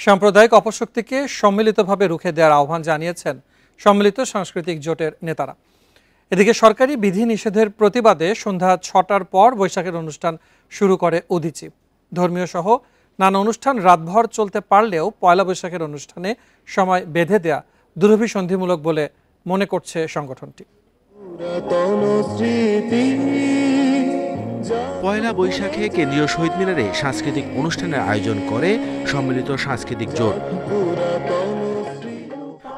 সাম্প্রদায়িক অপশক্তিকে সম্মিলিতভাবে রুখে দেওয়ার আহ্বান জানিয়েছেন সম্মিলিত সাংস্কৃতিক জোটের নেতারা। এদিকে সরকারি বিধিনিষেধের প্রতিবাদে সন্ধ্যা ৬টার পর বৈশাখের অনুষ্ঠান শুরু করে উদীচী। ধর্মীয় সহ নানা অনুষ্ঠান রাতভর চলতে পারলেও পয়লা বৈশাখের অনুষ্ঠানে সময় বেঁধে দেয়া দুরভিসন্ধিমূলক বলে মনে করছে সংগঠনটি। পয়লা বৈশাখে কেন্দ্রীয় শহীদ মিনারে সাংস্কৃতিক অনুষ্ঠানের আয়োজন করে সম্মিলিত সাংস্কৃতিক জোট।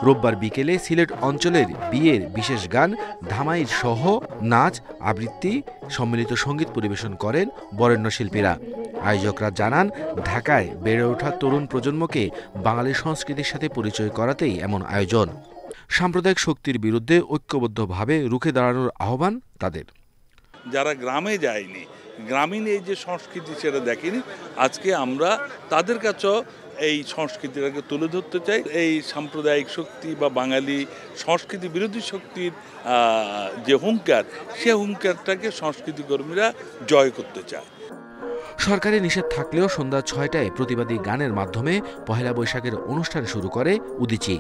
রোববার বিকেলে সিলেট অঞ্চলের বিয়ের বিশেষ গান ধামাইর সহ নাচ আবৃত্তি সম্মিলিত সঙ্গীত পরিবেশন করেন বরেণ্য শিল্পীরা। আয়োজকরা জানান, ঢাকায় বেড়ে ওঠা তরুণ প্রজন্মকে বাঙালি সংস্কৃতির সাথে পরিচয় করাতেই এমন আয়োজন। সাম্প্রদায়িক শক্তির বিরুদ্ধে ঐক্যবদ্ধভাবে রুখে দাঁড়ানোর আহ্বান তাদের। যারা গ্রামে যায়নি, গ্রামীণ এই যে সংস্কৃতি সেটা দেখেনি, আজকে আমরা তাদের কাছেও এই সংস্কৃতিটাকে তুলে ধরতে চাই। এই সাম্প্রদায়িক শক্তি বা বাঙালি সংস্কৃতি বিরোধী শক্তির যে হুঙ্কার, সে হুঙ্কারটাকে সংস্কৃতি কর্মীরা জয় করতে চায়। সরকারি নিষেধ থাকলেও সন্ধ্যা ৬টায় প্রতিবাদী গানের মাধ্যমে পহেলা বৈশাখের অনুষ্ঠান শুরু করে উদীচী।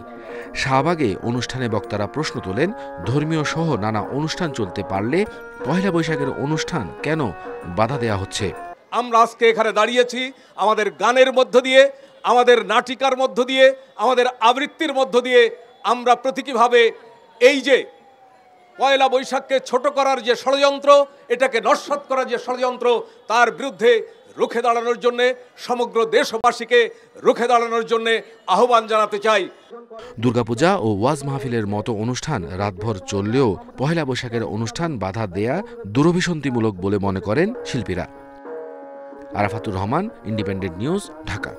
শাহবাগে অনুষ্ঠানে বক্তারা প্রশ্ন তোলেন, ধর্মীয় সহ নানা অনুষ্ঠান চলতে পারলে পহেলা বৈশাখের অনুষ্ঠান কেন বাধা দেয়া হচ্ছে? আমরা আজকে এখানে দাঁড়িয়েছি আমাদের গানের মধ্য দিয়ে, আমাদের নাটিকার মধ্য দিয়ে, আমাদের আবৃত্তির মধ্য দিয়ে আমরা প্রতীকীভাবে এই যে পয়লা বৈশাখকে ছোট করার যে ষড়যন্ত্র, এটাকে নস্যাৎ করার যে ষড়যন্ত্র, তার বিরুদ্ধে রুখে দাঁড়ানোর জন্যে সমগ্র দেশবাসীকে রুখে দাঁড়ানোর জন্যে আহ্বান জানাতে চাই। দুর্গাপূজা ও ওয়াজ মাহফিলের মতো অনুষ্ঠান রাতভর চললেও পহেলা বৈশাখের অনুষ্ঠান বাধা দেয়া দুরভিসন্ধিমূলক বলে মনে করেন শিল্পীরা। Arafatur Rahman, independent news, Dhaka.